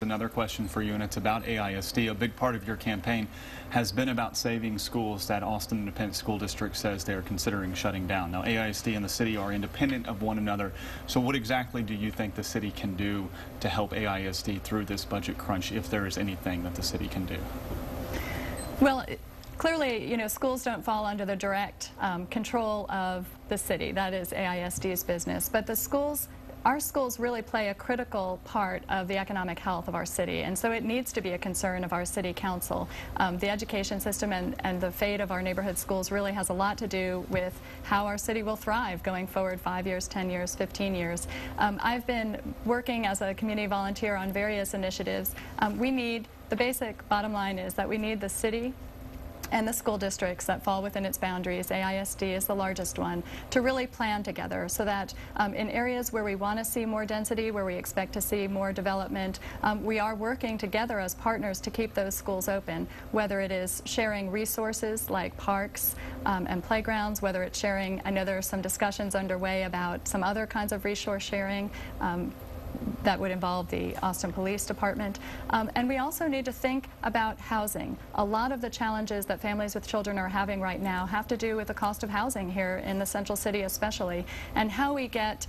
Another question for you, and it's about AISD. A big part of your campaign has been about saving schools that Austin Independent School District says they are considering shutting down. Now, AISD and the city are independent of one another, so what exactly do you think the city can do to help AISD through this budget crunch, if there is anything that the city can do? Well, clearly, schools don't fall under the direct control of the city. That is AISD's business. But our schools really play a critical part of the economic health of our city, and so it needs to be a concern of our city council. The education system and the fate of our neighborhood schools really has a lot to do with how our city will thrive going forward 5 years, 10 years, 15 years. I've been working as a community volunteer on various initiatives. The basic bottom line is that we need the city and the school districts that fall within its boundaries, AISD is the largest one, to really plan together so that in areas where we want to see more density, where we expect to see more development, we are working together as partners to keep those schools open, whether it is sharing resources like parks and playgrounds, whether it's sharing, I know there are some discussions underway about some other kinds of resource sharing, that would involve the Austin Police Department. And we also need to think about housing. A lot of the challenges that families with children are having right now have to do with the cost of housing here in the Central City especially, and how we get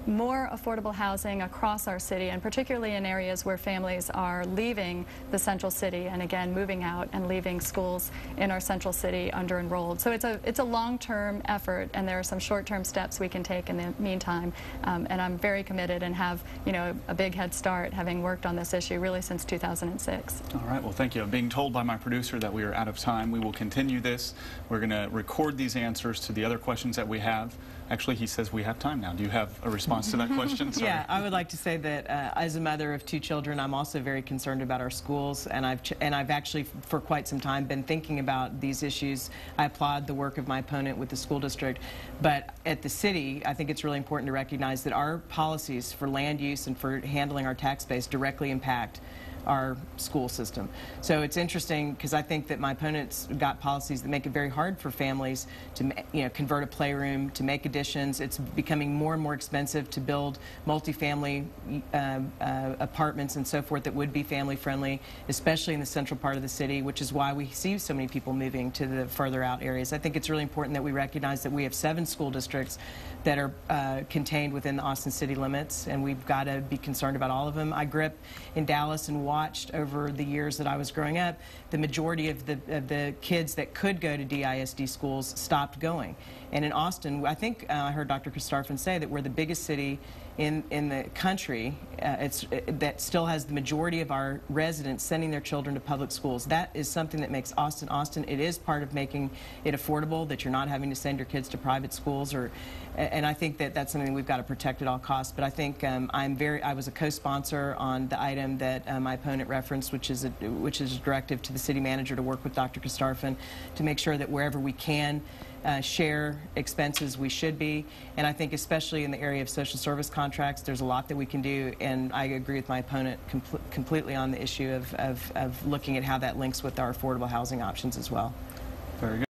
more affordable housing across our city, and particularly in areas where families are leaving the Central City and again moving out and leaving schools in our Central City under-enrolled. So it's a long-term effort, and there are some short-term steps we can take in the meantime. And I'm very committed and have a big head start, having worked on this issue really since 2006. All right, well, thank you. I'm being told by my producer that we are out of time. We will continue this. We're going to record these answers to the other questions that we have. Actually, he says we have time now. Do you have a response to that question? Sorry. Yeah, I would like to say that as a mother of 2 children, I'm also very concerned about our schools, and I've actually for quite some time been thinking about these issues. I applaud the work of my opponent with the school district, but at the city, I think it's really important to recognize that our policies for land use and for handling our tax base directly impact our school system. So it's interesting because I think that my opponent's got policies that make it very hard for families to convert a playroom, to make additions. It's becoming more and more expensive to build multifamily apartments and so forth that would be family friendly, especially in the central part of the city, which is why we see so many people moving to the further out areas. I think it's really important that we recognize that we have 7 school districts that are contained within the Austin city limits, and we've got to be concerned about all of them. I grew up in Dallas and watched over the years that I was growing up, the majority of the kids that could go to DISD schools stopped going. And in Austin, I think I heard Dr. Christopherson say that we're the biggest city in the country that still has the majority of our residents sending their children to public schools. That is something that makes Austin Austin. It is part of making it affordable, that you're not having to send your kids to private schools, and I think that that's something we've got to protect at all costs. But I think I was a co-sponsor on the item that my opponent referenced, which is a directive to the city manager to work with Dr. Christopherson to make sure that wherever we can share expenses, we should be. And I think especially in the area of social service contracts, there's a lot that we can do, and I agree with my opponent completely on the issue of looking at how that links with our affordable housing options as well. Very good.